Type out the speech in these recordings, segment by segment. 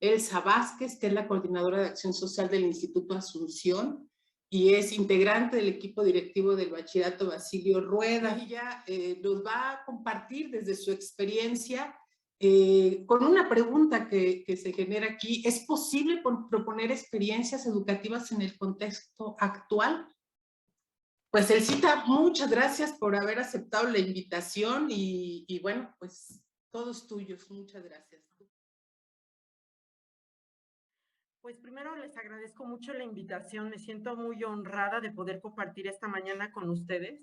Elsa Vázquez, que es la coordinadora de acción social del Instituto Asunción y es integrante del equipo directivo del Bachillerato Basilio Rueda. Ella nos va a compartir desde su experiencia con una pregunta que se genera aquí. ¿Es posible proponer experiencias educativas en el contexto actual? Pues Elcita, muchas gracias por haber aceptado la invitación y bueno, pues todos tuyos. Muchas gracias. Pues primero les agradezco mucho la invitación, me siento muy honrada de poder compartir esta mañana con ustedes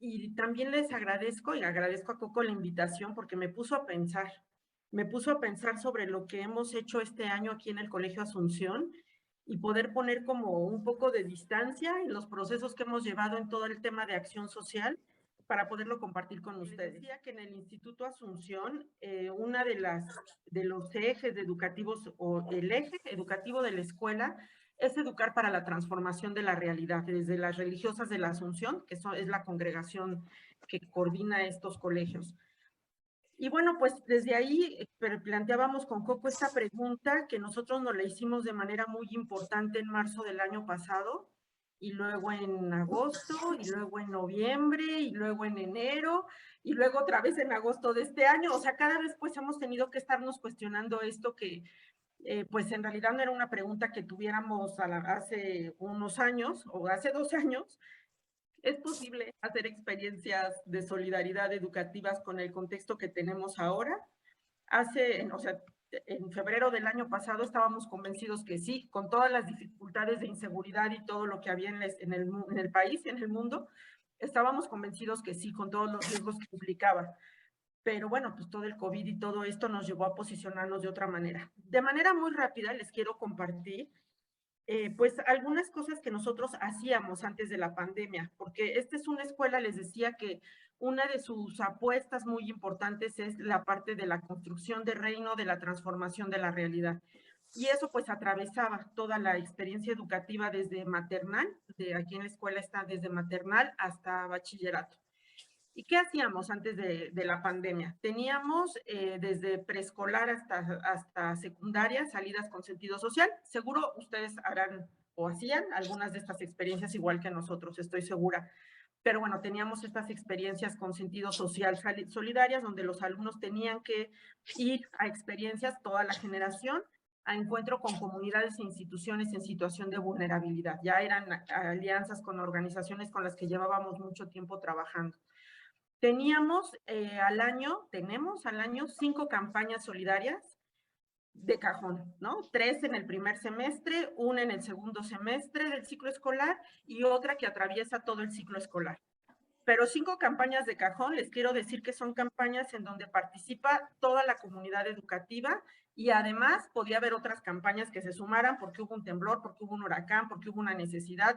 y también les agradezco y agradezco a Coco la invitación porque me puso a pensar sobre lo que hemos hecho este año aquí en el Colegio Asunción y poder poner como un poco de distancia en los procesos que hemos llevado en todo el tema de acción social para poderlo compartir con ustedes. Decía que en el Instituto Asunción, una de los ejes educativos o el eje educativo de la escuela es educar para la transformación de la realidad, desde las religiosas de la Asunción, que es la congregación que coordina estos colegios. Y bueno, pues desde ahí planteábamos con Coco esta pregunta que nosotros nos la hicimos de manera muy importante en marzo del año pasado, y luego en agosto, y luego en noviembre, y luego en enero, y luego otra vez en agosto de este año. O sea, cada vez pues hemos tenido que estarnos cuestionando esto que pues en realidad no era una pregunta que tuviéramos hace unos años o hace 2 años. ¿Es posible hacer experiencias de solidaridad educativas con el contexto que tenemos ahora? En febrero del año pasado estábamos convencidos que sí, con todas las dificultades de inseguridad y todo lo que había en el país y en el mundo, estábamos convencidos que sí, con todos los riesgos que implicaba. Pero bueno, pues todo el COVID y todo esto nos llevó a posicionarnos de otra manera. De manera muy rápida les quiero compartir pues algunas cosas que nosotros hacíamos antes de la pandemia, porque esta es una escuela, les decía que una de sus apuestas muy importantes es la parte de la construcción de reino, de la transformación de la realidad. Y eso pues atravesaba toda la experiencia educativa desde maternal, de aquí en la escuela está desde maternal hasta bachillerato. ¿Y qué hacíamos antes de la pandemia? Teníamos desde preescolar hasta secundaria salidas con sentido social. Seguro ustedes harán o hacían algunas de estas experiencias igual que nosotros, estoy segura. Pero bueno, teníamos estas experiencias con sentido social solidarias, donde los alumnos tenían que ir a experiencias, toda la generación, a encuentro con comunidades e instituciones en situación de vulnerabilidad. Ya eran alianzas con organizaciones con las que llevábamos mucho tiempo trabajando. Tenemos tenemos al año 5 campañas solidarias de cajón, ¿no? 3 en el primer semestre, una en el segundo semestre del ciclo escolar y otra que atraviesa todo el ciclo escolar. Pero 5 campañas de cajón, les quiero decir que son campañas en donde participa toda la comunidad educativa y además podía haber otras campañas que se sumaran porque hubo un temblor, porque hubo un huracán, porque hubo una necesidad.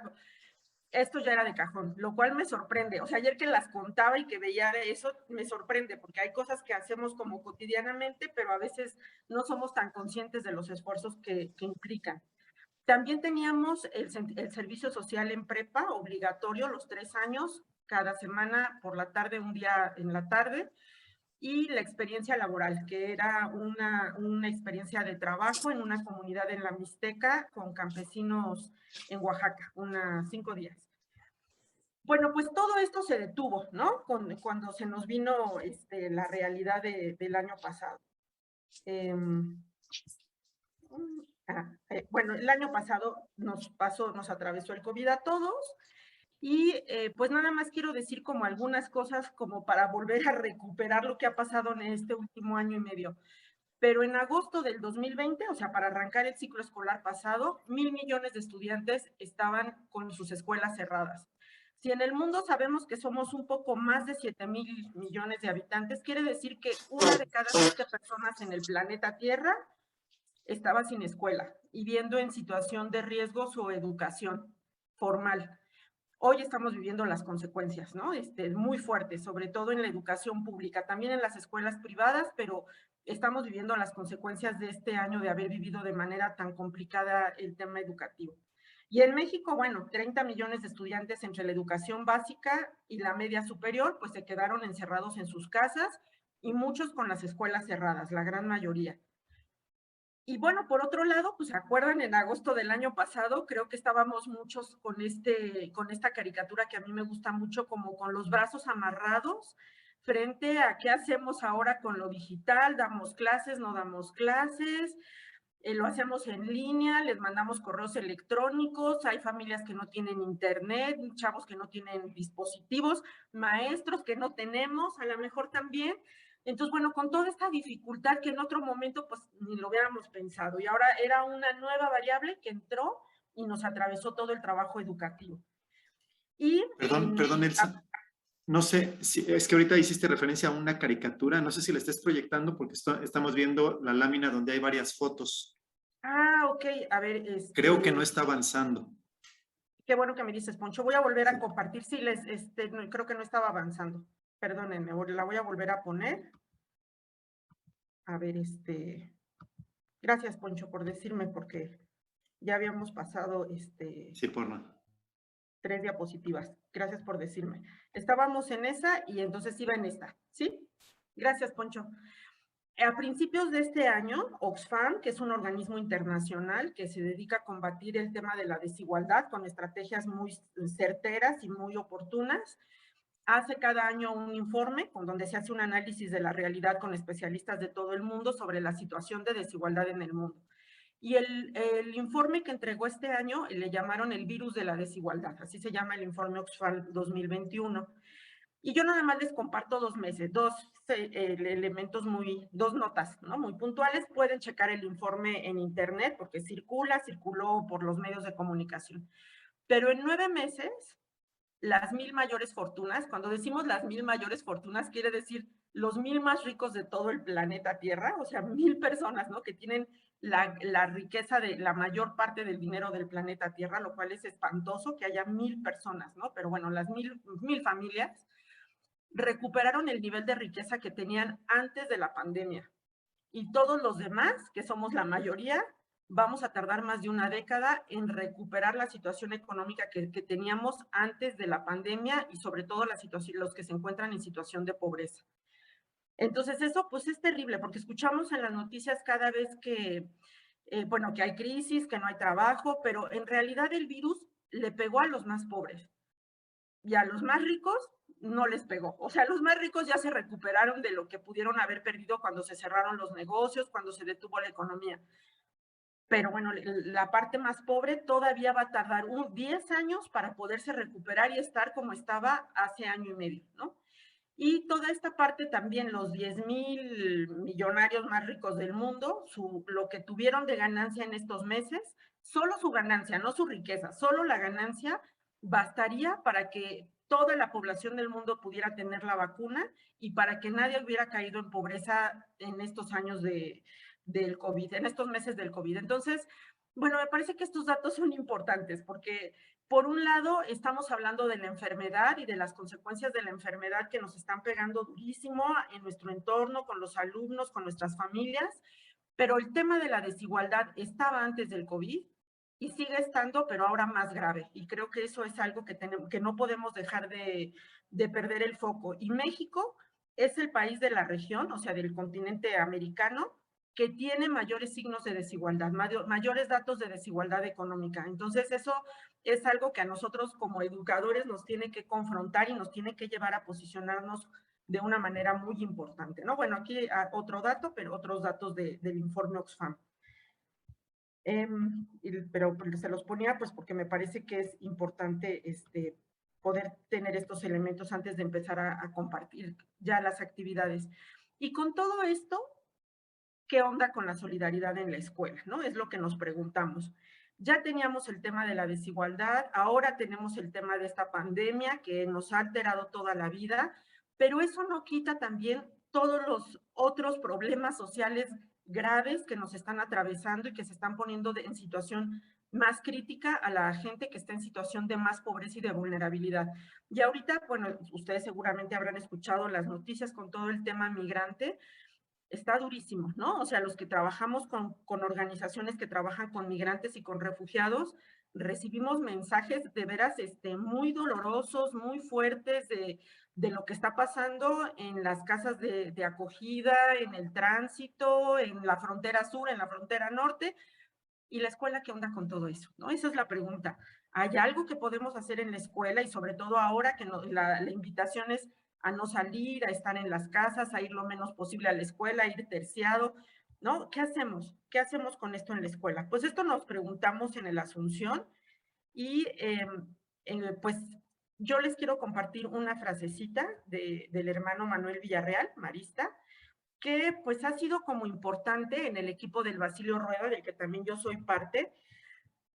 Esto ya era de cajón, lo cual me sorprende. O sea, ayer que las contaba y que veía eso, me sorprende, porque hay cosas que hacemos como cotidianamente, pero a veces no somos tan conscientes de los esfuerzos que implican. También teníamos el servicio social en prepa, obligatorio, los 3 años, cada semana por la tarde, un día en la tarde, y la experiencia laboral, que era una experiencia de trabajo en una comunidad en la Mixteca con campesinos en Oaxaca, 5 días. Bueno, pues todo esto se detuvo, ¿no? Cuando se nos vino la realidad del año pasado. Bueno, el año pasado nos atravesó el COVID a todos y pues nada más quiero decir como algunas cosas como para volver a recuperar lo que ha pasado en este último año y medio. Pero en agosto del 2020, o sea, para arrancar el ciclo escolar pasado, 1,000 millones de estudiantes estaban con sus escuelas cerradas. Si en el mundo sabemos que somos un poco más de 7,000 millones de habitantes, quiere decir que una de cada 7 personas en el planeta Tierra estaba sin escuela y viendo en situación de riesgo su educación formal. Hoy estamos viviendo las consecuencias, ¿no? Muy fuertes, sobre todo en la educación pública, también en las escuelas privadas, pero estamos viviendo las consecuencias de este año de haber vivido de manera tan complicada el tema educativo. Y en México, bueno, 30 millones de estudiantes entre la educación básica y la media superior, pues se quedaron encerrados en sus casas y muchos con las escuelas cerradas, la gran mayoría. Y bueno, por otro lado, pues se acuerdan, en agosto del año pasado, creo que estábamos muchos con esta caricatura que a mí me gusta mucho, como con los brazos amarrados, frente a qué hacemos ahora con lo digital, damos clases, no damos clases, lo hacemos en línea, les mandamos correos electrónicos, hay familias que no tienen internet, chavos que no tienen dispositivos, maestros que no tenemos, a lo mejor también. Entonces, bueno, con toda esta dificultad que en otro momento pues ni lo hubiéramos pensado, y ahora era una nueva variable que entró y nos atravesó todo el trabajo educativo. Y Perdón, Elsa. No sé, si, es que ahorita hiciste referencia a una caricatura, no sé si la estés proyectando porque estamos viendo la lámina donde hay varias fotos. ok, a ver, Creo que no está avanzando. qué bueno que me dices, Poncho. Voy a volver a compartir. Sí, creo que no estaba avanzando. Perdónenme, la voy a volver a poner. A ver, gracias, Poncho, por decirme, porque ya habíamos pasado, Sí, porno. 3 diapositivas. Gracias por decirme. Estábamos en esa y entonces iba en esta, ¿sí? Gracias, Poncho. A principios de este año, Oxfam, que es un organismo internacional que se dedica a combatir el tema de la desigualdad con estrategias muy certeras y muy oportunas, hace cada año un informe con donde se hace un análisis de la realidad con especialistas de todo el mundo sobre la situación de desigualdad en el mundo. Y el informe que entregó este año le llamaron el virus de la desigualdad, así se llama el informe Oxfam 2021. Y yo nada más les comparto elementos dos notas, ¿no? Muy puntuales. Pueden checar el informe en internet porque circuló por los medios de comunicación. Pero en 9 meses, las 1000 mayores fortunas, cuando decimos las 1000 mayores fortunas, quiere decir los 1000 más ricos de todo el planeta Tierra, o sea, 1000 personas, ¿no? Que tienen la riqueza de la mayor parte del dinero del planeta Tierra, lo cual es espantoso que haya 1000 personas, ¿no? Pero bueno, las 1000 familias recuperaron el nivel de riqueza que tenían antes de la pandemia. Y todos los demás, que somos la mayoría, vamos a tardar más de una década en recuperar la situación económica que teníamos antes de la pandemia y sobre todo los que se encuentran en situación de pobreza. Entonces eso pues es terrible porque escuchamos en las noticias cada vez que, bueno, que hay crisis, que no hay trabajo, pero en realidad el virus le pegó a los más pobres y a los más ricos no les pegó. O sea, los más ricos ya se recuperaron de lo que pudieron haber perdido cuando se cerraron los negocios, cuando se detuvo la economía. Pero bueno, la parte más pobre todavía va a tardar 10 años para poderse recuperar y estar como estaba hace año y medio, ¿no? Y toda esta parte también, los 10,000 millonarios más ricos del mundo, lo que tuvieron de ganancia en estos meses, solo su ganancia, no su riqueza, solo la ganancia bastaría para que toda la población del mundo pudiera tener la vacuna y para que nadie hubiera caído en pobreza en estos años del COVID, en estos meses del COVID. Entonces, bueno, me parece que estos datos son importantes porque por un lado, estamos hablando de la enfermedad y de las consecuencias de la enfermedad que nos están pegando durísimo en nuestro entorno, con los alumnos, con nuestras familias, pero el tema de la desigualdad estaba antes del COVID y sigue estando, pero ahora más grave. Y creo que eso es algo que no podemos dejar de perder el foco. Y México es el país de la región, o sea, del continente americano, que tiene mayores signos de desigualdad, mayores datos de desigualdad económica. Entonces, eso es algo que a nosotros como educadores nos tiene que confrontar y nos tiene que llevar a posicionarnos de una manera muy importante, ¿no? Bueno, aquí otro dato, pero otros datos del informe Oxfam. Pero se los ponía pues porque me parece que es importante poder tener estos elementos antes de empezar a compartir ya las actividades. Y con todo esto, ¿qué onda con la solidaridad en la escuela? ¿No? Es lo que nos preguntamos. Ya teníamos el tema de la desigualdad, ahora tenemos el tema de esta pandemia que nos ha alterado toda la vida, pero eso no quita también todos los otros problemas sociales graves que nos están atravesando y que se están poniendo en situación más crítica a la gente que está en situación de más pobreza y de vulnerabilidad. Y ahorita, bueno, ustedes seguramente habrán escuchado las noticias con todo el tema migrante, está durísimo, ¿no? O sea, los que trabajamos con organizaciones que trabajan con migrantes y con refugiados, recibimos mensajes de veras muy dolorosos, muy fuertes de lo que está pasando en las casas de acogida, en el tránsito, en la frontera sur, en la frontera norte. ¿Y la escuela qué onda con todo eso? ¿No? Esa es la pregunta. ¿Hay algo que podemos hacer en la escuela? Y sobre todo ahora que la invitación es a no salir, a estar en las casas, a ir lo menos posible a la escuela, a ir terciado, ¿no? ¿Qué hacemos? ¿Qué hacemos con esto en la escuela? Pues esto nos preguntamos en el Asunción y pues yo les quiero compartir una frasecita del hermano Manuel Villarreal, marista, que pues ha sido como importante en el equipo del Basilio Rueda, del que también yo soy parte,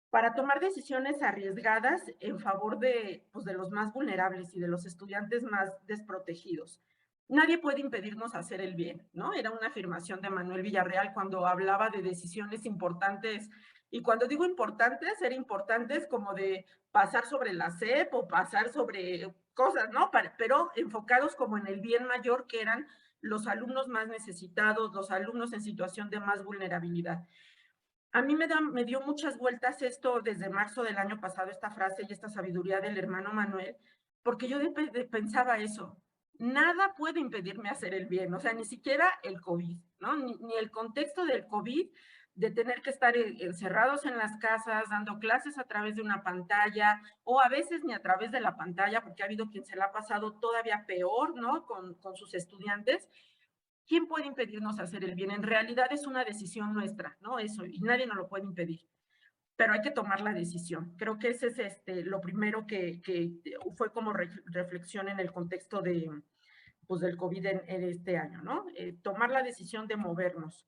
para tomar decisiones arriesgadas en favor pues, de los más vulnerables y de los estudiantes más desprotegidos. Nadie puede impedirnos hacer el bien, ¿no? Era una afirmación de Manuel Villarreal cuando hablaba de decisiones importantes. Y cuando digo importantes, eran importantes como de pasar sobre la SEP o pasar sobre cosas, ¿no? Pero enfocados como en el bien mayor, que eran los alumnos más necesitados, los alumnos en situación de más vulnerabilidad. A mí me dio muchas vueltas esto desde marzo del año pasado, esta frase y esta sabiduría del hermano Manuel, porque yo pensaba eso, nada puede impedirme hacer el bien, o sea, ni siquiera el COVID, ¿no? Ni el contexto del COVID, de tener que estar encerrados en las casas, dando clases a través de una pantalla, o a veces ni a través de la pantalla, porque ha habido quien se la ha pasado todavía peor, ¿no? Con sus estudiantes. ¿Quién puede impedirnos hacer el bien? En realidad es una decisión nuestra, ¿no? Eso, y nadie nos lo puede impedir. Pero hay que tomar la decisión. Creo que ese es lo primero que fue como reflexión en el contexto pues, del COVID en este año, ¿no? Tomar la decisión de movernos.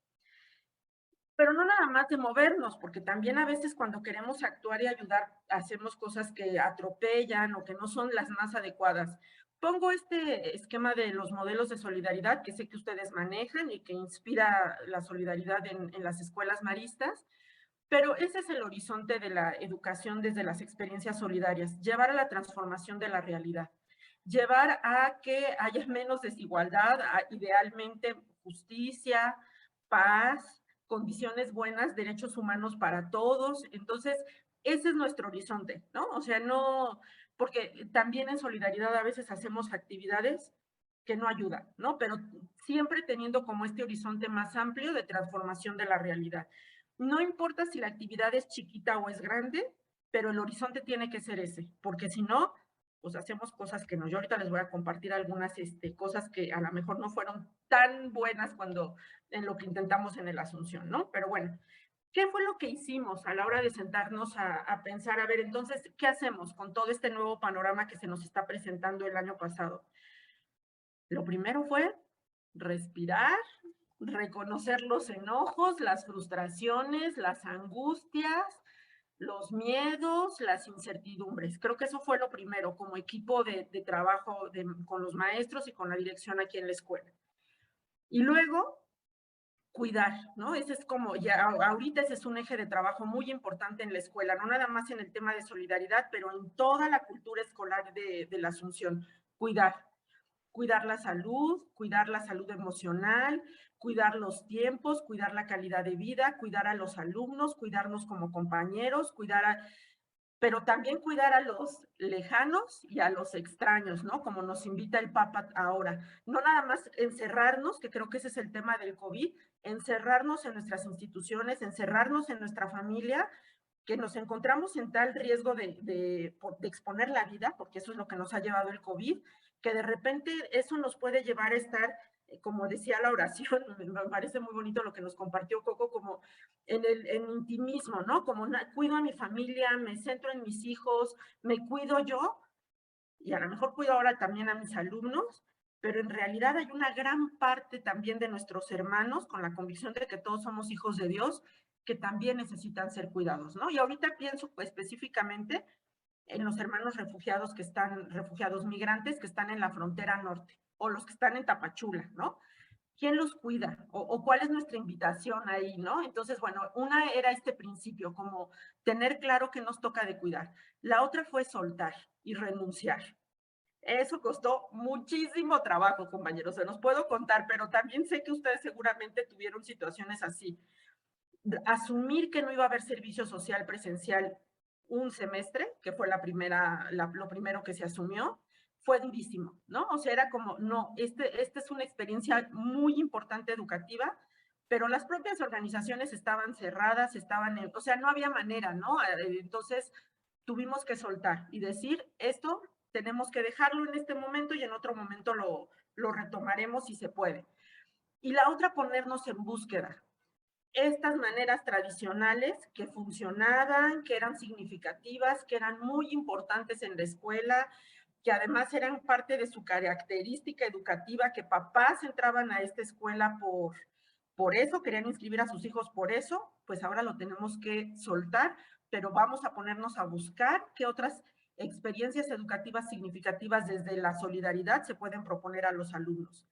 Pero no nada más de movernos, porque también a veces cuando queremos actuar y ayudar, hacemos cosas que atropellan o que no son las más adecuadas. Pongo este esquema de los modelos de solidaridad que sé que ustedes manejan y que inspira la solidaridad en las escuelas maristas, pero ese es el horizonte de la educación desde las experiencias solidarias, llevar a la transformación de la realidad, llevar a que haya menos desigualdad, idealmente justicia, paz, condiciones buenas, derechos humanos para todos. Entonces, ese es nuestro horizonte, ¿no? O sea, no, porque también en solidaridad a veces hacemos actividades que no ayudan, ¿no? Pero siempre teniendo como este horizonte más amplio de transformación de la realidad. No importa si la actividad es chiquita o es grande, pero el horizonte tiene que ser ese, porque si no, pues hacemos cosas que no. Yo ahorita les voy a compartir algunas cosas que a lo mejor no fueron tan buenas cuando en lo que intentamos en el Asunción, ¿no? Pero bueno, ¿qué fue lo que hicimos a la hora de sentarnos a pensar, a ver, entonces, ¿qué hacemos con todo este nuevo panorama que se nos está presentando el año pasado? Lo primero fue respirar, reconocer los enojos, las frustraciones, las angustias, los miedos, las incertidumbres. Creo que eso fue lo primero como equipo de trabajo con los maestros y con la dirección aquí en la escuela. Y luego, cuidar, ¿no? Ese es como, ya ahorita ese es un eje de trabajo muy importante en la escuela, no nada más en el tema de solidaridad, pero en toda la cultura escolar de la Asunción. Cuidar la salud emocional, cuidar los tiempos, cuidar la calidad de vida, cuidar a los alumnos, cuidarnos como compañeros, pero también cuidar a los lejanos y a los extraños, ¿no? Como nos invita el Papa ahora. No nada más encerrarnos, que creo que ese es el tema del COVID, encerrarnos en nuestras instituciones, encerrarnos en nuestra familia, que nos encontramos en tal riesgo de exponer la vida, porque eso es lo que nos ha llevado el COVID, que de repente eso nos puede llevar a estar, como decía la oración, me parece muy bonito lo que nos compartió Coco, como en intimismo, ¿no? Como cuido a mi familia, me centro en mis hijos, me cuido yo, y a lo mejor cuido ahora también a mis alumnos, pero en realidad hay una gran parte también de nuestros hermanos, con la convicción de que todos somos hijos de Dios, que también necesitan ser cuidados, ¿no? Y ahorita pienso pues, específicamente en los hermanos refugiados migrantes que están en la frontera norte, o los que están en Tapachula, ¿no? ¿Quién los cuida? O cuál es nuestra invitación ahí, ¿no? Entonces, bueno, una era este principio, como tener claro que nos toca de cuidar. La otra fue soltar y renunciar. Eso costó muchísimo trabajo, compañeros, se los puedo contar, pero también sé que ustedes seguramente tuvieron situaciones así. Asumir que no iba a haber servicio social presencial un semestre, que fue lo primero que se asumió, fue durísimo, ¿no? O sea, era como, no, esta es una experiencia muy importante educativa, pero las propias organizaciones estaban cerradas, o sea, no había manera, ¿no? Entonces, tuvimos que soltar y decir, esto tenemos que dejarlo en este momento y en otro momento lo retomaremos si se puede. Y la otra, ponernos en búsqueda. Estas maneras tradicionales que funcionaban, que eran significativas, que eran muy importantes en la escuela, que además eran parte de su característica educativa, que papás entraban a esta escuela por eso, querían inscribir a sus hijos por eso, pues ahora lo tenemos que soltar, pero vamos a ponernos a buscar qué otras experiencias educativas significativas desde la solidaridad se pueden proponer a los alumnos.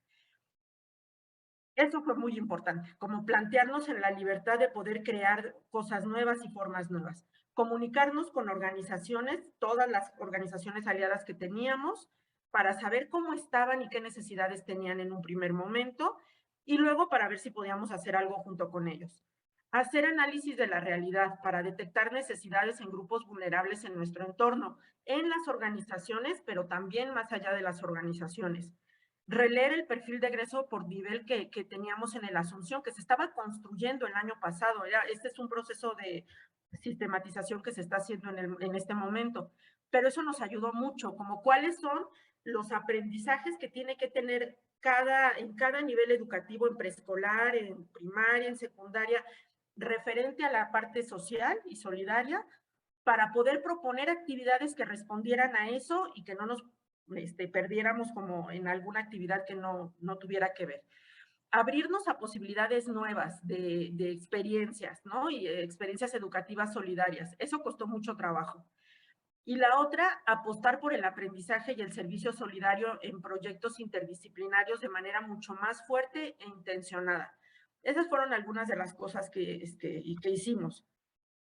Eso fue muy importante, como plantearnos en la libertad de poder crear cosas nuevas y formas nuevas. Comunicarnos con organizaciones, todas las organizaciones aliadas que teníamos, para saber cómo estaban y qué necesidades tenían en un primer momento, y luego para ver si podíamos hacer algo junto con ellos. Hacer análisis de la realidad para detectar necesidades en grupos vulnerables en nuestro entorno, en las organizaciones, pero también más allá de las organizaciones. Releer el perfil de egreso por nivel que teníamos en el Asunción, que se estaba construyendo el año pasado. Este es un proceso de sistematización que se está haciendo en este momento. Pero eso nos ayudó mucho, como cuáles son los aprendizajes que tiene que tener en cada nivel educativo, en preescolar, en primaria, en secundaria, referente a la parte social y solidaria, para poder proponer actividades que respondieran a eso y que no nos perdiéramos como en alguna actividad que no tuviera que ver. Abrirnos a posibilidades nuevas de experiencias, ¿no? Y experiencias educativas solidarias. Eso costó mucho trabajo. Y la otra, apostar por el aprendizaje y el servicio solidario en proyectos interdisciplinarios de manera mucho más fuerte e intencionada. Esas fueron algunas de las cosas que hicimos.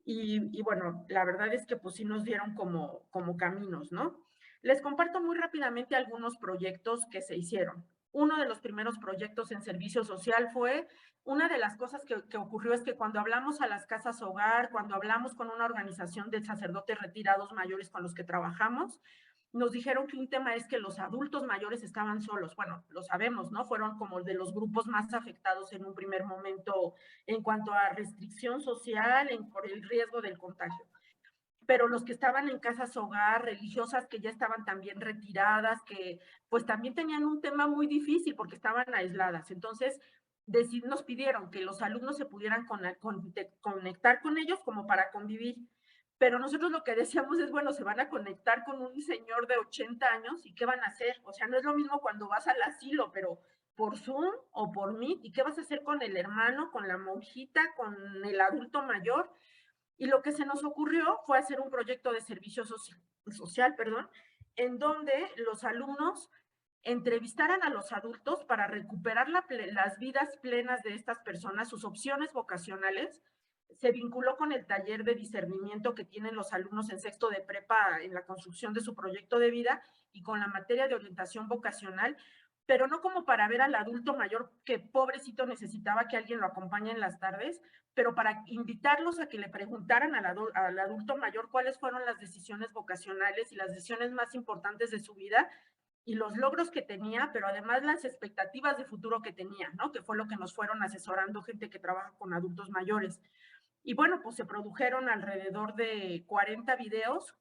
Y bueno, la verdad es que pues sí nos dieron como caminos, ¿no? Les comparto muy rápidamente algunos proyectos que se hicieron. Uno de los primeros proyectos en servicio social fue, una de las cosas que ocurrió es que cuando hablamos a las casas hogar, cuando hablamos con una organización de sacerdotes retirados mayores con los que trabajamos, nos dijeron que un tema es que los adultos mayores estaban solos. Bueno, lo sabemos, ¿no? Fueron como de los grupos más afectados en un primer momento en cuanto a restricción social, por el riesgo del contagio. Pero los que estaban en casas hogar, religiosas que ya estaban también retiradas, que pues también tenían un tema muy difícil porque estaban aisladas. Entonces, nos pidieron que los alumnos se pudieran conectar con ellos como para convivir. Pero nosotros lo que decíamos es, bueno, se van a conectar con un señor de 80 años y ¿qué van a hacer? O sea, no es lo mismo cuando vas al asilo, pero por Zoom o por Meet, ¿y qué vas a hacer con el hermano, con la monjita, con el adulto mayor? Y lo que se nos ocurrió fue hacer un proyecto de servicio social, en donde los alumnos entrevistaran a los adultos para recuperar las vidas plenas de estas personas, sus opciones vocacionales. Se vinculó con el taller de discernimiento que tienen los alumnos en sexto de prepa en la construcción de su proyecto de vida y con la materia de orientación vocacional, pero no como para ver al adulto mayor que pobrecito necesitaba que alguien lo acompañe en las tardes, pero para invitarlos a que le preguntaran al adulto mayor cuáles fueron las decisiones vocacionales y las decisiones más importantes de su vida y los logros que tenía, pero además las expectativas de futuro que tenía, ¿no? Que fue lo que nos fueron asesorando gente que trabaja con adultos mayores. Y bueno, pues se produjeron alrededor de 40 videos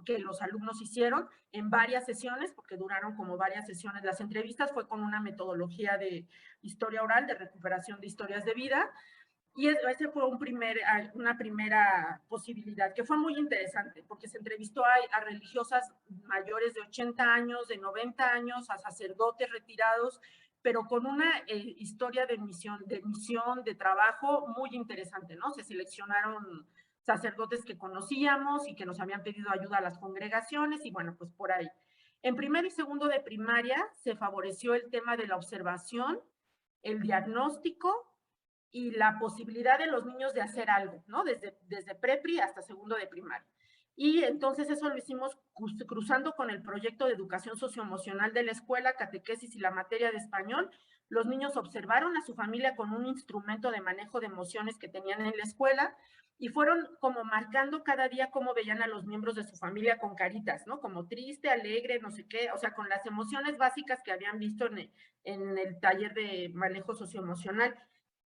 que los alumnos hicieron en varias sesiones, porque duraron como varias sesiones. Las entrevistas fue con una metodología de historia oral, de recuperación de historias de vida, y ese fue una primera posibilidad, que fue muy interesante, porque se entrevistó a religiosas mayores de 80 años, de 90 años, a sacerdotes retirados, pero con una historia de misión, de trabajo muy interesante, ¿no? Se seleccionaron sacerdotes que conocíamos y que nos habían pedido ayuda a las congregaciones, y bueno, pues por ahí. En primero y segundo de primaria se favoreció el tema de la observación, el diagnóstico y la posibilidad de los niños de hacer algo, ¿no? Desde prepri hasta segundo de primaria. Y entonces eso lo hicimos cruzando con el proyecto de educación socioemocional de la escuela, catequesis y la materia de español. Los niños observaron a su familia con un instrumento de manejo de emociones que tenían en la escuela y fueron como marcando cada día cómo veían a los miembros de su familia con caritas, ¿no? Como triste, alegre, no sé qué, o sea, con las emociones básicas que habían visto en el taller de manejo socioemocional.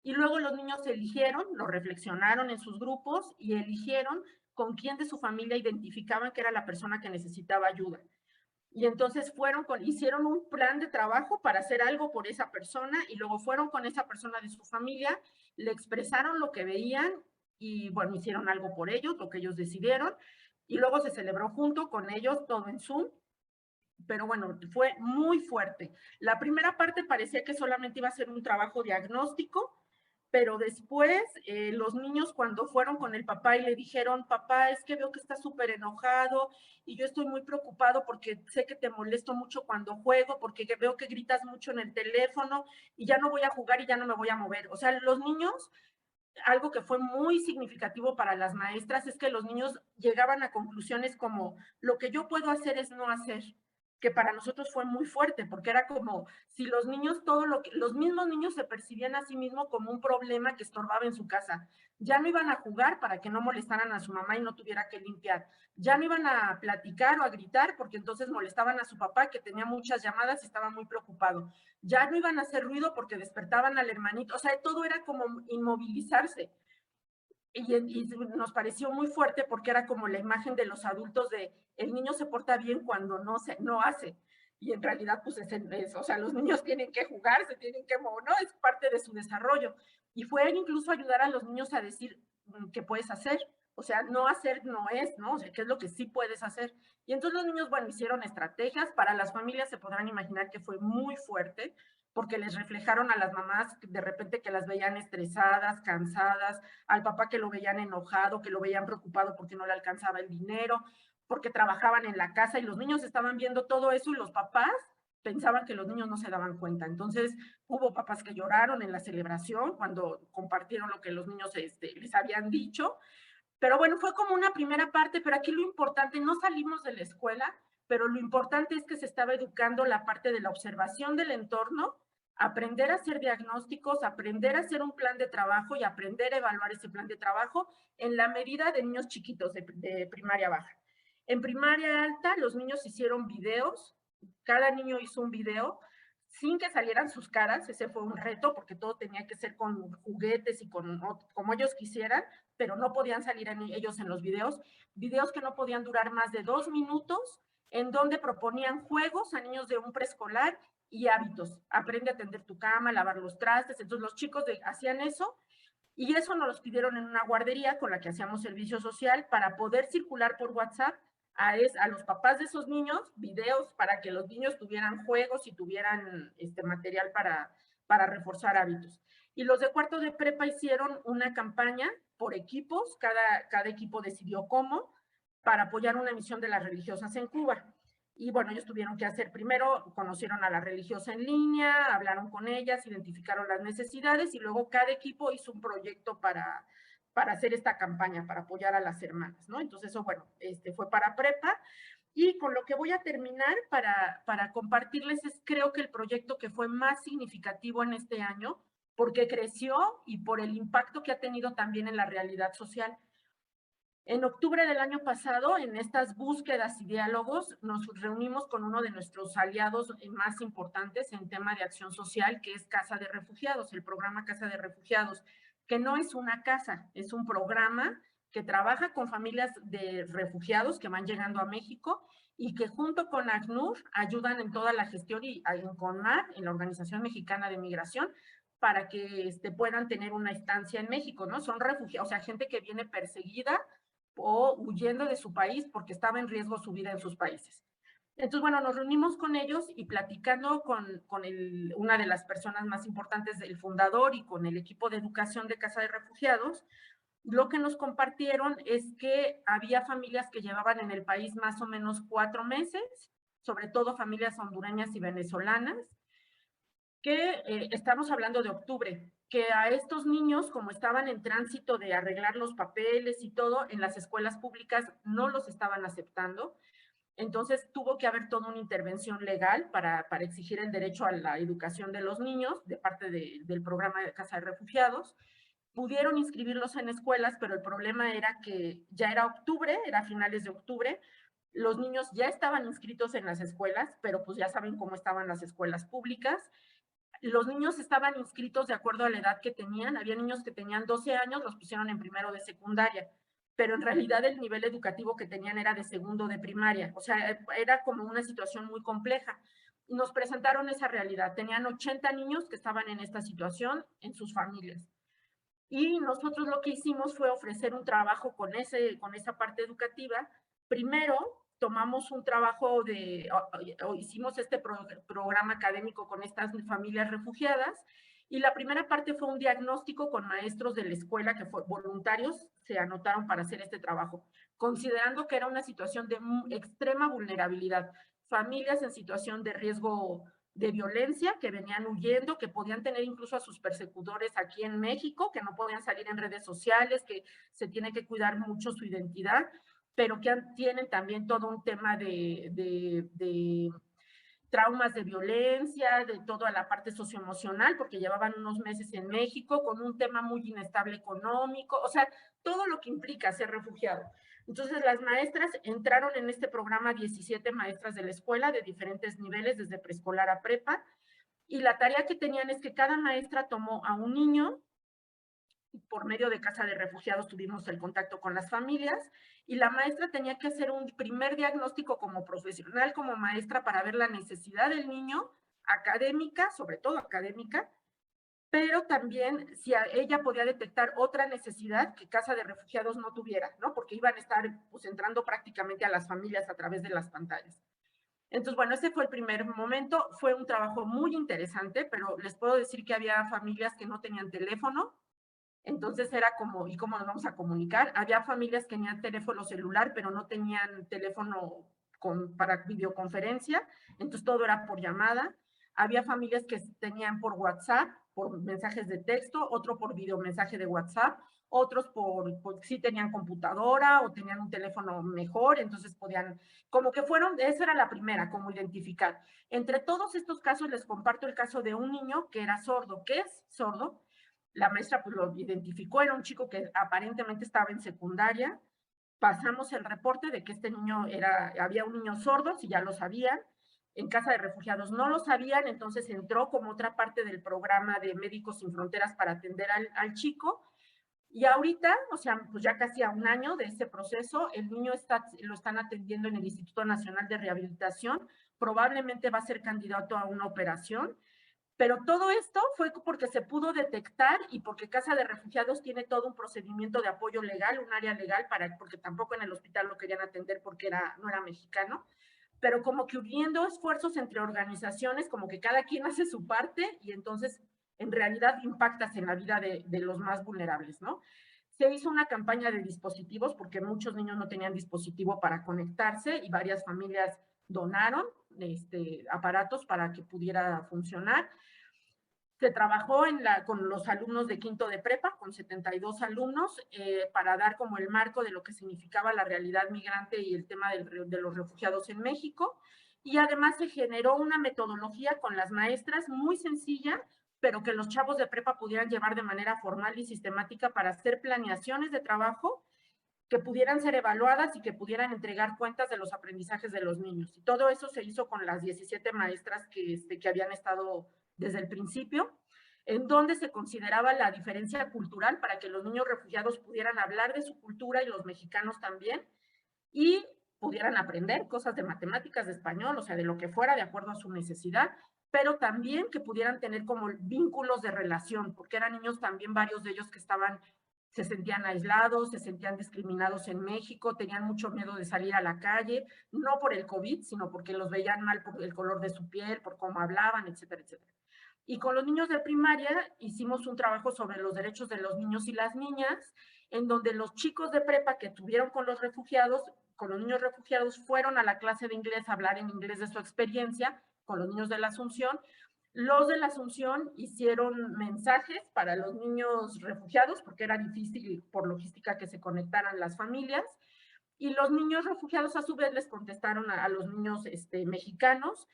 Y luego los niños eligieron, lo reflexionaron en sus grupos y eligieron con quién de su familia identificaban que era la persona que necesitaba ayuda. Y entonces hicieron un plan de trabajo para hacer algo por esa persona y luego fueron con esa persona de su familia, le expresaron lo que veían y bueno, hicieron algo por ellos, lo que ellos decidieron, y luego se celebró junto con ellos todo en Zoom. Pero bueno, fue muy fuerte. La primera parte parecía que solamente iba a ser un trabajo diagnóstico, pero después los niños cuando fueron con el papá y le dijeron, papá, es que veo que estás súper enojado y yo estoy muy preocupado porque sé que te molesto mucho cuando juego, porque veo que gritas mucho en el teléfono y ya no voy a jugar y ya no me voy a mover. O sea, los niños, algo que fue muy significativo para las maestras es que los niños llegaban a conclusiones como, lo que yo puedo hacer es no hacer, que para nosotros fue muy fuerte, porque era como si los niños, los mismos niños se percibían a sí mismos como un problema que estorbaba en su casa. Ya no iban a jugar para que no molestaran a su mamá y no tuviera que limpiar. Ya no iban a platicar o a gritar porque entonces molestaban a su papá que tenía muchas llamadas y estaba muy preocupado. Ya no iban a hacer ruido porque despertaban al hermanito. O sea, todo era como inmovilizarse. Y nos pareció muy fuerte porque era como la imagen de los adultos de el niño se porta bien cuando no hace. Y en realidad, pues o sea, los niños tienen que jugar, se tienen que mover, ¿no? Es parte de su desarrollo. Y fue incluso ayudar a los niños a decir qué puedes hacer. O sea, no hacer no es, ¿no? O sea, qué es lo que sí puedes hacer. Y entonces los niños, bueno, hicieron estrategias. Para las familias se podrán imaginar que fue muy fuerte porque les reflejaron a las mamás de repente que las veían estresadas, cansadas, al papá que lo veían enojado, que lo veían preocupado porque no le alcanzaba el dinero, porque trabajaban en la casa y los niños estaban viendo todo eso y los papás pensaban que los niños no se daban cuenta. Entonces hubo papás que lloraron en la celebración cuando compartieron lo que los niños les habían dicho. Pero bueno, fue como una primera parte, pero aquí lo importante, no salimos de la escuela, pero lo importante es que se estaba educando la parte de la observación del entorno, aprender a hacer diagnósticos, aprender a hacer un plan de trabajo y aprender a evaluar ese plan de trabajo en la medida de niños chiquitos de primaria baja. En primaria alta, los niños hicieron videos, cada niño hizo un video sin que salieran sus caras, ese fue un reto porque todo tenía que ser con juguetes y como ellos quisieran, pero no podían salir ellos en los videos que no podían durar más de 2 minutos, en donde proponían juegos a niños de un preescolar y hábitos. Aprende a tender tu cama, lavar los trastes. Entonces los chicos hacían eso y eso nos los pidieron en una guardería con la que hacíamos servicio social para poder circular por WhatsApp a los papás de esos niños videos para que los niños tuvieran juegos y tuvieran material para reforzar hábitos. Y los de cuarto de prepa hicieron una campaña por equipos, cada equipo decidió cómo, para apoyar una misión de las religiosas en Cuba. Y bueno, ellos tuvieron que hacer primero, conocieron a la religiosa en línea, hablaron con ellas, identificaron las necesidades y luego cada equipo hizo un proyecto para hacer esta campaña, para apoyar a las hermanas, ¿no? Entonces eso, bueno, fue para prepa. Y con lo que voy a terminar para compartirles es creo que el proyecto que fue más significativo en este año, porque creció y por el impacto que ha tenido también en la realidad social. En octubre del año pasado, en estas búsquedas y diálogos, nos reunimos con uno de nuestros aliados más importantes en tema de acción social, que es Casa de Refugiados, el programa Casa de Refugiados, que no es una casa, es un programa que trabaja con familias de refugiados que van llegando a México y que junto con ACNUR ayudan en toda la gestión y en CONMAR, en la Organización Mexicana de Migración, para que puedan tener una estancia en México, ¿no? Son refugiados, o sea, gente que viene perseguida o huyendo de su país porque estaba en riesgo su vida en sus países. Entonces, bueno, nos reunimos con ellos y platicando con una de las personas más importantes del fundador y con el equipo de educación de Casa de Refugiados, lo que nos compartieron es que había familias que llevaban en el país más o menos 4 meses, sobre todo familias hondureñas y venezolanas, que estamos hablando de octubre, que a estos niños, como estaban en tránsito de arreglar los papeles y todo, en las escuelas públicas no los estaban aceptando, Entonces tuvo que haber toda una intervención legal para exigir el derecho a la educación de los niños de parte del programa de Casa de Refugiados. Pudieron inscribirlos en escuelas, pero el problema era que ya era octubre, era finales de octubre, los niños ya estaban inscritos en las escuelas, pero pues ya saben cómo estaban las escuelas públicas. Los niños estaban inscritos de acuerdo a la edad que tenían. Había niños que tenían 12 años, los pusieron en primero de secundaria, pero en realidad el nivel educativo que tenían era de segundo de primaria. O sea, era como una situación muy compleja. Y nos presentaron esa realidad. Tenían 80 niños que estaban en esta situación en sus familias. Y nosotros lo que hicimos fue ofrecer un trabajo con esa parte educativa. Primero, tomamos un trabajo hicimos este programa académico con estas familias refugiadas, y la primera parte fue un diagnóstico con maestros de la escuela que voluntarios se anotaron para hacer este trabajo, considerando que era una situación de extrema vulnerabilidad, familias en situación de riesgo de violencia, que venían huyendo, que podían tener incluso a sus persecutores aquí en México, que no podían salir en redes sociales, que se tiene que cuidar mucho su identidad, pero que tienen también todo un tema de traumas de violencia, de toda la parte socioemocional, porque llevaban unos meses en México con un tema muy inestable económico, o sea, todo lo que implica ser refugiado. Entonces, las maestras entraron en este programa, 17 maestras de la escuela de diferentes niveles, desde preescolar a prepa, y la tarea que tenían es que cada maestra tomó a un niño. Por medio de Casa de Refugiados tuvimos el contacto con las familias, y la maestra tenía que hacer un primer diagnóstico como profesional, como maestra, para ver la necesidad del niño, académica, sobre todo académica, pero también si ella podía detectar otra necesidad que Casa de Refugiados no tuviera, ¿no? Porque iban a estar pues entrando prácticamente a las familias a través de las pantallas. Entonces, bueno, ese fue el primer momento. Fue un trabajo muy interesante, pero les puedo decir que había familias que no tenían teléfono. Entonces era como, ¿y cómo nos vamos a comunicar? Había familias que tenían teléfono celular, pero no tenían teléfono para videoconferencia, entonces todo era por llamada. Había familias que tenían por WhatsApp, por mensajes de texto, otro por videomensaje de WhatsApp, otros sí tenían computadora o tenían un teléfono mejor, entonces podían, como que fueron, esa era la primera, como identificar. Entre todos estos casos les comparto el caso de un niño que era sordo. ¿Qué es sordo? La maestra pues lo identificó, era un chico que aparentemente estaba en secundaria. Pasamos el reporte de que este niño había un niño sordo, si ya lo sabían. En Casa de Refugiados no lo sabían, entonces entró como otra parte del programa de Médicos Sin Fronteras para atender al chico. Y ahorita, o sea, pues ya casi a un año de este proceso, el niño lo están atendiendo en el Instituto Nacional de Rehabilitación, probablemente va a ser candidato a una operación. Pero todo esto fue porque se pudo detectar y porque Casa de Refugiados tiene todo un procedimiento de apoyo legal, un área legal, porque tampoco en el hospital lo querían atender porque no era mexicano, pero como que uniendo esfuerzos entre organizaciones, como que cada quien hace su parte, y entonces en realidad impactas en la vida de los más vulnerables, ¿no? Se hizo una campaña de dispositivos porque muchos niños no tenían dispositivo para conectarse, y varias familias donaron aparatos para que pudiera funcionar. Se trabajó con los alumnos de quinto de prepa, con 72 alumnos, para dar como el marco de lo que significaba la realidad migrante y el tema de los refugiados en México. Y además se generó una metodología con las maestras muy sencilla, pero que los chavos de prepa pudieran llevar de manera formal y sistemática para hacer planeaciones de trabajo que pudieran ser evaluadas y que pudieran entregar cuentas de los aprendizajes de los niños. Y todo eso se hizo con las 17 maestras que habían estado desde el principio, en donde se consideraba la diferencia cultural para que los niños refugiados pudieran hablar de su cultura, y los mexicanos también, y pudieran aprender cosas de matemáticas, de español, o sea, de lo que fuera, de acuerdo a su necesidad, pero también que pudieran tener como vínculos de relación, porque eran niños también, varios de ellos que se sentían aislados, se sentían discriminados en México, tenían mucho miedo de salir a la calle, no por el COVID, sino porque los veían mal por el color de su piel, por cómo hablaban, etcétera, etcétera. Y con los niños de primaria hicimos un trabajo sobre los derechos de los niños y las niñas, en donde los chicos de prepa que tuvieron con los niños refugiados, fueron a la clase de inglés a hablar en inglés de su experiencia con los niños de la Asunción. Los de la Asunción hicieron mensajes para los niños refugiados, porque era difícil por logística que se conectaran las familias, Y los niños refugiados a su vez les contestaron a los niños mexicanos.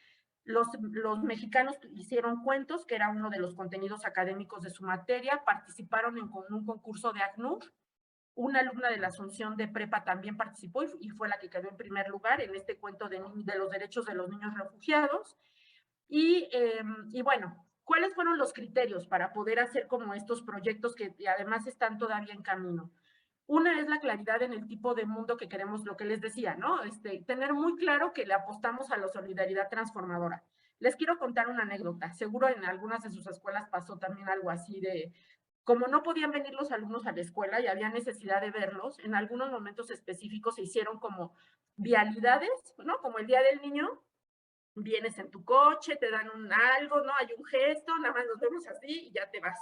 Los mexicanos hicieron cuentos, que era uno de los contenidos académicos de su materia, participaron en un concurso de ACNUR. Una alumna de la Asunción de Prepa también participó y fue la que quedó en primer lugar en este cuento de los derechos de los niños refugiados. Y bueno, ¿cuáles fueron los criterios para poder hacer como estos proyectos que además están todavía en camino? Una es la claridad en el tipo de mundo que queremos, lo que les decía, ¿no? Tener muy claro que le apostamos a la solidaridad transformadora. Les quiero contar una anécdota. Seguro en algunas de sus escuelas pasó también algo así de, como no podían venir los alumnos a la escuela y había necesidad de verlos, en algunos momentos específicos se hicieron como vialidades, ¿no? Como el Día del Niño, vienes en tu coche, te dan algo, ¿no? Hay un gesto, nada más nos vemos así y ya te vas.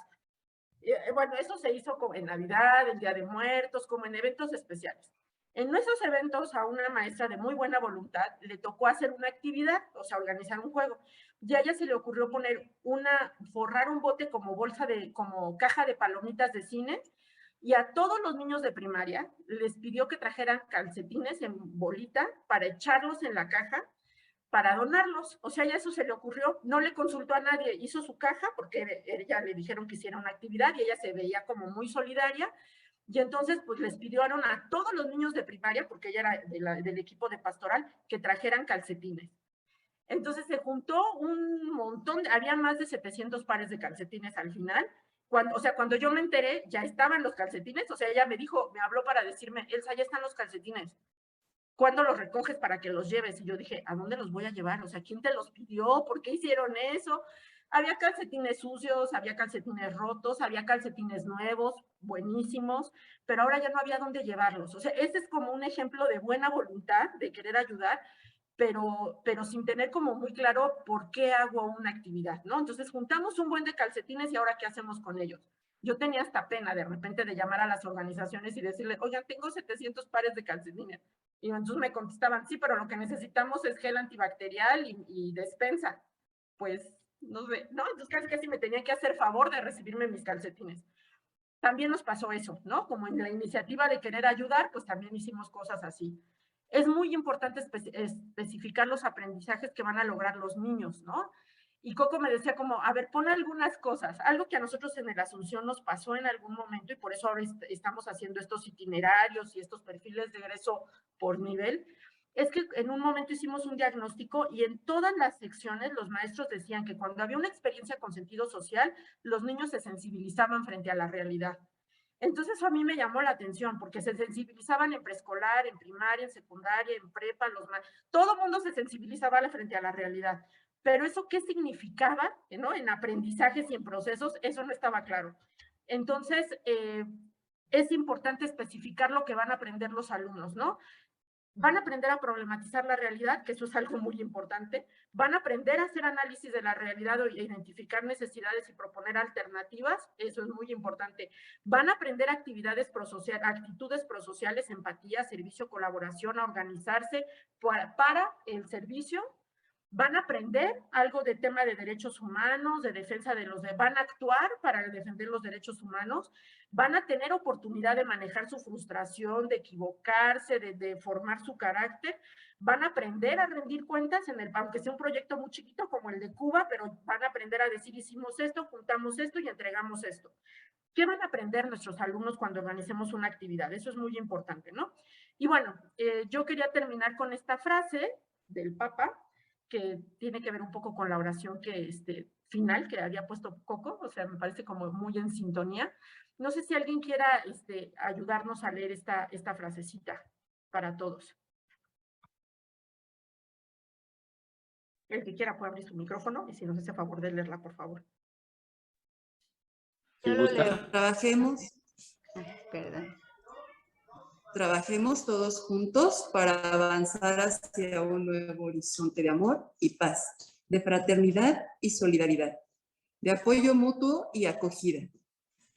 Bueno, eso se hizo como en Navidad, el Día de Muertos, como en eventos especiales. En esos eventos a una maestra de muy buena voluntad le tocó hacer una actividad, o sea, organizar un juego. Y a ella se le ocurrió forrar un bote como como caja de palomitas de cine, y a todos los niños de primaria les pidió que trajeran calcetines en bolita para echarlos en la caja para donarlos. O sea, ya eso se le ocurrió, no le consultó a nadie, hizo su caja porque ella le dijeron que hiciera una actividad y ella se veía como muy solidaria. Y entonces, pues les pidieron a todos los niños de primaria, porque ella era del equipo de pastoral, que trajeran calcetines. Entonces se juntó un montón, había más de 700 pares de calcetines al final. Cuando yo me enteré, ya estaban los calcetines. O sea, ella me habló para decirme, Elsa, ya están los calcetines. ¿Cuándo los recoges para que los lleves? Y yo dije, ¿a dónde los voy a llevar? O sea, ¿quién te los pidió? ¿Por qué hicieron eso? Había calcetines sucios, había calcetines rotos, había calcetines nuevos, buenísimos, pero ahora ya no había dónde llevarlos. O sea, ese es como un ejemplo de buena voluntad, de querer ayudar, pero sin tener como muy claro por qué hago una actividad, ¿no? Entonces juntamos un buen de calcetines y ahora ¿qué hacemos con ellos? Yo tenía hasta pena de repente de llamar a las organizaciones y decirle, oigan, tengo 700 pares de calcetines. Y entonces me contestaban, sí, pero lo que necesitamos es gel antibacterial y despensa. Pues, no sé, ¿no? Entonces casi me tenían que hacer favor de recibirme mis calcetines. También nos pasó eso, ¿no? Como en la iniciativa de querer ayudar, pues también hicimos cosas así. Es muy importante especificar los aprendizajes que van a lograr los niños, ¿no? Y Coco me decía como, a ver, pon algunas cosas, algo que a nosotros en el Asunción nos pasó en algún momento y por eso ahora estamos haciendo estos itinerarios y estos perfiles de egreso por nivel, es que en un momento hicimos un diagnóstico y en todas las secciones los maestros decían que cuando había una experiencia con sentido social, los niños se sensibilizaban frente a la realidad. Entonces eso a mí me llamó la atención, porque se sensibilizaban en preescolar, en primaria, en secundaria, en prepa, todo el mundo se sensibilizaba frente a la realidad. Pero eso, ¿qué significaba? ¿No? En aprendizajes y en procesos, eso no estaba claro. Entonces, es importante especificar lo que van a aprender los alumnos, ¿no? Van a aprender a problematizar la realidad, que eso es algo muy importante. Van a aprender a hacer análisis de la realidad e identificar necesidades y proponer alternativas, eso es muy importante. Van a aprender actitudes prosociales, empatía, servicio, colaboración, a organizarse para el servicio. Van a aprender algo de tema de derechos humanos, de defensa van a actuar para defender los derechos humanos, van a tener oportunidad de manejar su frustración, de equivocarse, de formar su carácter, van a aprender a rendir cuentas, aunque sea un proyecto muy chiquito como el de Cuba, pero van a aprender a decir, hicimos esto, juntamos esto y entregamos esto. ¿Qué van a aprender nuestros alumnos cuando organicemos una actividad? Eso es muy importante, ¿no? Y bueno, yo quería terminar con esta frase del Papa, que tiene que ver un poco con la oración final que había puesto Coco, o sea, me parece como muy en sintonía. No sé si alguien quiera ayudarnos a leer esta frasecita para todos. El que quiera puede abrir su micrófono y si nos hace favor de leerla, por favor. Yo lo leo. Trabajemos todos juntos para avanzar hacia un nuevo horizonte de amor y paz, de fraternidad y solidaridad, de apoyo mutuo y acogida.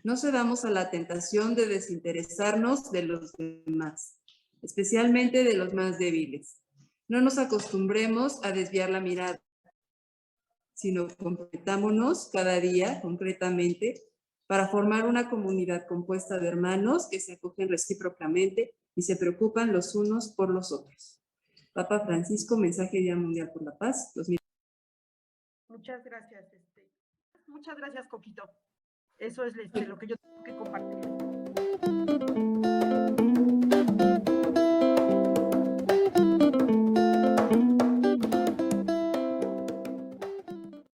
No cedamos a la tentación de desinteresarnos de los demás, especialmente de los más débiles. No nos acostumbremos a desviar la mirada, sino comprometámonos cada día concretamente para formar una comunidad compuesta de hermanos que se acogen recíprocamente y se preocupan los unos por los otros. Papa Francisco, mensaje Día Mundial por la Paz, 2000. Muchas gracias. Muchas gracias, Coquito. Eso es lo que yo tengo que compartir.